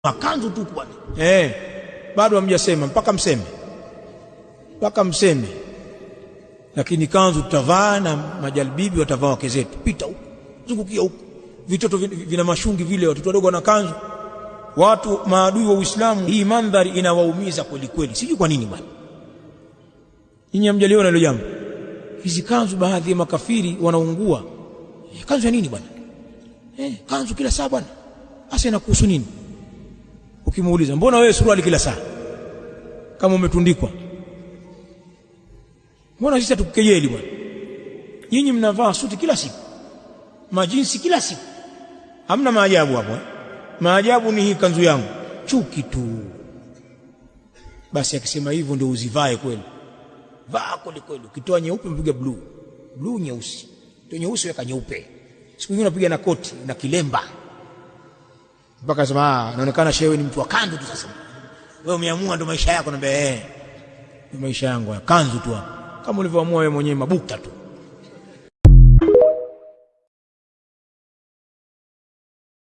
Makanzu tu kwani. Bado hamjasema mpaka mseme. Lakini kanzu tutavaa na majalbibi watavaa wake zetu. Pita huko, zungukia huko. Vitoto vina mashungi vile, watoto wadogo na kanzu. Watu maadui wa Uislamu, hii mandhari inawaumiza kweli kweli. Sijui kwa nini bwana. Ninyi hamjaliona hilo jambo. Hizi kanzu baadhi ya makafiri wanaungua. Kanzu ya nini bwana? Kanzu kila saa bwana. Asa inakuhusu nini? Ukimuuliza, mbona wewe suruali kila saa? Kama umetundikwa. Mbona sisi tukukejeli bwana? Nyinyi mnavaa suti kila siku. Majinsi kila siku. Hamna maajabu hapo. Maajabu ni hii kanzu yangu. Chuki tu. Basi akisema hivyo ndio uzivae kweli. Vaa kweli kweli. Ukitoa nyeupe mpiga blue. Blue nyeusi. Ndio nyeusi weka nyeupe. Siku nyingine unapiga na koti na kilemba. Mpaka sema inaonekana shewe ni mtu wa kanzu tu sasa. Wewe umeamua ndo maisha yako, naambia ndio maisha yangu, kanzu tu. Kama ulivyoamua wewe mwenyewe, mabukta tu.